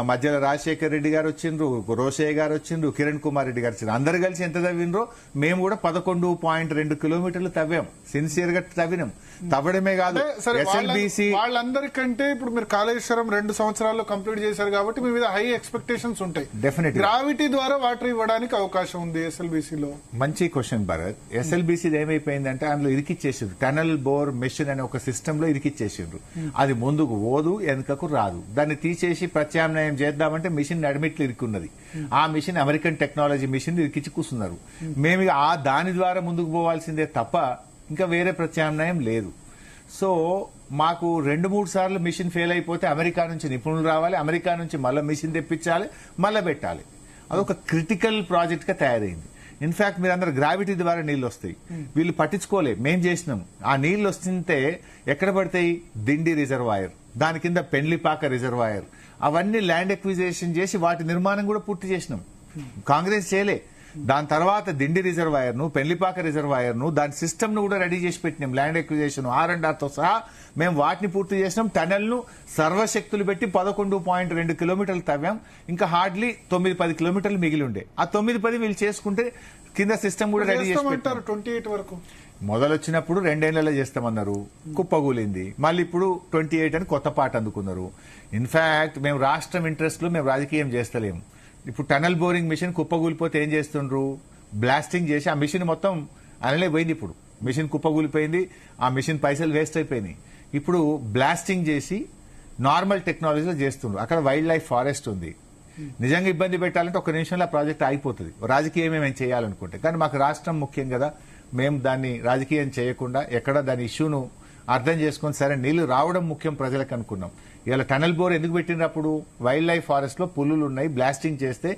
మధ్యలో రాజశేఖర్ రెడ్డి గారు వచ్చిండ్రు, రోషయ్య గారు వచ్చిండ్రు, కిరణ్ కుమార్ రెడ్డి గారు వచ్చిండ్రు. అందరు కలిసి ఎంత తవ్వినరో మేము కూడా 11.2 కిలోమీటర్లు తవ్వాం. సిన్సియర్ గా తవ్వినాం. తవ్వడమే కాదు, ఎస్ఎల్బిసి వాళ్ళందరికంటే ఇప్పుడు మీరు కాళేశ్వరం 2 సంవత్సరాల్లో కంప్లీట్ చేశారు కాబట్టి మీ మీద హై ఎక్స్పెక్టేషన్స్ ఉంటాయి. డెఫినెట్ గ్రావిటీ ద్వారా వాటర్ ఇవ్వడానికి అవకాశం ఉంది ఎస్ఎల్బిసిలో. మంచి క్వశ్చన్ భరత్. ఎస్ఎల్బిసి ఏమైపోయిందంటే అందులో ఇరికిచ్చేసిండ్రు. టనల్ బోర్ మెషిన్ అనే ఒక సిస్టమ్ లో ఇరికిచ్చేసిండ్రు. అది ముందుకు పోదు, వెనుకకు రాదు. దాన్ని తీసేసి ప్రత్యామ్నాయం చేద్దామంటే మిషన్ అడ్మిట్లు ఇరుక్కున్నది. ఆ మిషన్ అమెరికన్ టెక్నాలజీ మిషన్ ఇరికిచ్చి కూర్చున్నారు. మేము దాని ద్వారా ముందుకు పోవాల్సిందే తప్ప ఇంకా వేరే ప్రత్యామ్నాయం లేదు. సో మాకు 2-3 సార్లు మిషన్ ఫెయిల్ అయిపోతే అమెరికా నుంచి నిపుణులు రావాలి, అమెరికా నుంచి మళ్ళీ మిషన్ తెప్పించాలి, మళ్ళీ పెట్టాలి. అదొక క్రిటికల్ ప్రాజెక్ట్ గా తయారైంది. ఇన్ఫాక్ట్ మీరు అందరు గ్రావిటీ ద్వారా నీళ్లు వస్తాయి, వీళ్ళు పట్టించుకోలే. మేం చేసినాం. ఆ నీళ్లు వస్తుంటే ఎక్కడ పడతాయి? దిండి రిజర్వాయర్, దాని కింద పెండ్లిపాక రిజర్వాయర్, అవన్నీ ల్యాండ్ ఎక్విజిషన్ చేసి వాటి నిర్మాణం కూడా పూర్తి చేసినాం. కాంగ్రెస్ చేయలే. దాని తర్వాత దిండి రిజర్వాయర్ ను, పెళ్లిపాక రిజర్వాయర్ ను, దాని సిస్టమ్ ను కూడా రెడీ చేసి పెట్టినాం. ల్యాండ్ ఎక్విజిషన్ R&R తో సహా మేము వాటిని పూర్తి చేసినాం. టనల్ ను సర్వశక్తులు పెట్టి 11.2 కిలోమీటర్లు తవ్వాం. ఇంకా హార్డ్లీ 9-10 కిలోమీటర్లు మిగిలి ఉండే. ఆ 9-10 వీళ్ళు చేసుకుంటే కింద సిస్టమ్ కూడా రెడీ చేసి పెట్టారు. 28 వరకు మొదలొచ్చినప్పుడు 2 ఏళ్లలో చేస్తామన్నారు, కుప్పగూలింది. మళ్ళీ ఇప్పుడు 28 అని కొత్త పాట అందుకున్నారు. ఇన్ఫాక్ట్ మేము రాష్ట్రం ఇంట్రెస్ట్ లో మేము రాజకీయం చేస్తలేము. ఇప్పుడు టనల్ బోరింగ్ మిషన్ కుప్పగూలిపోతే ఏం చేస్తుండ్రు? బ్లాస్టింగ్ చేసి ఆ మిషన్ మొత్తం అలానే పోయింది. ఇప్పుడు మిషన్ కుప్పగూలిపోయింది, ఆ మిషన్ పైసలు వేస్ట్ అయిపోయినాయి. ఇప్పుడు బ్లాస్టింగ్ చేసి నార్మల్ టెక్నాలజీలో చేస్తుండ్రు. అక్కడ వైల్డ్ లైఫ్ ఫారెస్ట్ ఉంది. నిజంగా ఇబ్బంది పెట్టాలంటే 1 నిమిషంలో ఆ ప్రాజెక్ట్ అయిపోతుంది, రాజకీయం ఏమేమి చేయాలనుకుంటే. కానీ మాకు రాష్ట్రం ముఖ్యం కదా, మేము దాన్ని రాజకీయం చేయకుండా ఎక్కడ దాని ఇష్యూను అర్థం చేసుకుని సరే నీళ్లు రావడం ముఖ్యం ప్రజలకు అనుకున్నాం. ఇలా టనల్ బోర్ ఎందుకు పెట్టినప్పుడు వైల్డ్ లైఫ్ ఫారెస్ట్ లో పుల్లులు ఉన్నాయి, బ్లాస్టింగ్ చేస్తే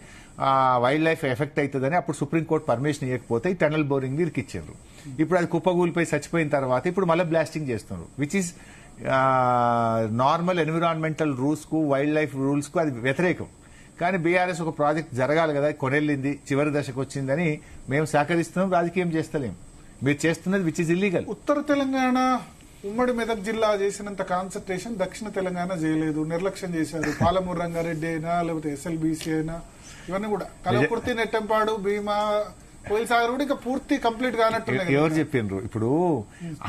వైల్డ్ లైఫ్ ఎఫెక్ట్ అవుతుందని అప్పుడు సుప్రీంకోర్టు పర్మిషన్ ఇవ్వకపోతే ఈ టనల్ బోరింగ్ ఇరికిచ్చారు. ఇప్పుడు అది కుప్పగూలిపోయి చచ్చిపోయిన తర్వాత ఇప్పుడు మళ్ళీ బ్లాస్టింగ్ చేస్తున్నారు, which is normal environmental rules కు, వైల్డ్ లైఫ్ రూల్స్ కు అది వ్యతిరేకం. కానీ బీఆర్ఎస్ ఒక ప్రాజెక్ట్ జరగాలి కదా, కొనెళ్ళింది, చివరి దశకు వచ్చిందని మేము సహకరిస్తున్నాం, రాజకీయం చేస్తలేం. మీరు చేస్తున్నది విచ్ ఇస్ ఇల్లీగల్. ఉత్తర తెలంగాణ ఉమ్మడి మెదక్ జిల్లా చేసినంత కాన్సన్ట్రేషన్ దక్షిణ తెలంగాణ చేయలేదు, నిర్లక్ష్యం చేశారు. పాలమూరు రంగారెడ్డి అయినా లేకపోతే ఎస్ఎల్బిసి అయినా ఇవన్నీ కూడా కలవకుర్తి, నెట్టంపాడు, భీమా, కోయిల్సాగర్ కూడా ఇంకా పూర్తి కంప్లీట్ కానట్టు. ఎవరు చెప్పిండ్రు? ఇప్పుడు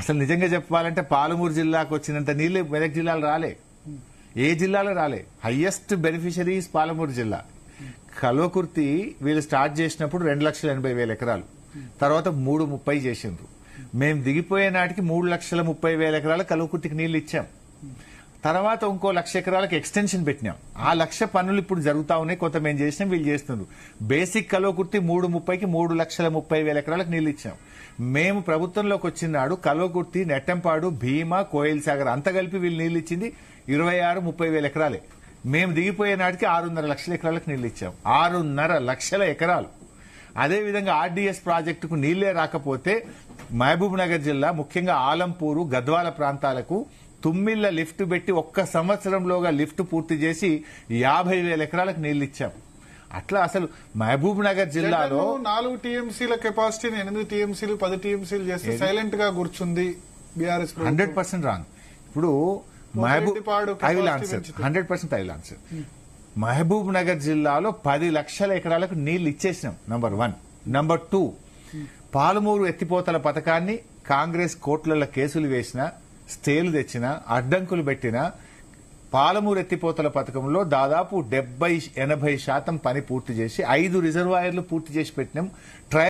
అసలు నిజంగా చెప్పాలంటే పాలమూరు జిల్లాకు వచ్చినంత నీళ్లు మెదక్ జిల్లాలో రాలే, ఏ జిల్లాలో రాలే. హైయెస్ట్ బెనిఫిషరీస్ పాలమూరు జిల్లా. కల్వకుర్తి వీళ్ళు స్టార్ట్ చేసినప్పుడు 2,80,000 ఎకరాలు, తర్వాత 330 చేసిండ్రు. మేము దిగిపోయే నాటికి 3,30,000 ఎకరాల కల్వకుర్తికి నీళ్లు ఇచ్చాం. తర్వాత ఇంకో 1,00,000 ఎకరాలకు ఎక్స్టెన్షన్ పెట్టినాం. ఆ 1,00,000 పనులు ఇప్పుడు జరుగుతా ఉన్నాయి, కొంత మేము చేసినాం, వీళ్ళు చేస్తున్నారు. బేసిక్ కల్వకుర్తి 330కి 3,30,000 ఎకరాలకు నీళ్లు ఇచ్చాం. మేము ప్రభుత్వంలోకి వచ్చినాడు కల్వకుర్తి, నెట్టంపాడు, భీమా, కోయిల్సాగర్ అంత కలిపి వీళ్ళు నీళ్లు ఇచ్చింది 26-30,000 ఎకరాలే. మేము దిగిపోయే నాటికి 6.5 లక్షల ఎకరాలకు నీళ్లు ఇచ్చాం. 6.5 లక్షల ఎకరాలు. అదేవిధంగా ఆర్డీఎస్ ప్రాజెక్టుకు నీళ్లే రాకపోతే మహబూబ్ నగర్ జిల్లా ముఖ్యంగా ఆలంపూరు, గద్వాల ప్రాంతాలకు తుమ్మిళ్ల లిఫ్ట్ పెట్టి 1 సంవత్సరంలోగా లిఫ్ట్ పూర్తి చేసి 50,000 ఎకరాలకు నీళ్లు ఇచ్చాం. అట్లా అసలు మహబూబ్ నగర్ జిల్లాలో 4 టీఎంసీల కెపాసిటీని 8 టీఎంసీలు 10 టీఎంసీలు చేస్తే సైలెంట్ గా కూర్చుంది బీఆర్ఎస్. 100% రాంగ్. ఇప్పుడు Mahabub 100% I will answer. Mahabubnagar జిల్లాలో 10 లక్షల ఎకరాలకు నీళ్లు ఇచ్చేసినాం, నంబర్ 1. నంబర్ 2, పాలమూరు ఎత్తిపోతల పథకాన్ని కాంగ్రెస్ కోర్టులలో కేసులు వేసినా, స్టేలు తెచ్చినా, అడ్డంకులు పెట్టినా పాలమూరు ఎత్తిపోతల పథకంలో దాదాపు 70-80% పని పూర్తి చేసి 5 రిజర్వాయర్లు పూర్తి చేసి పెట్టినాం.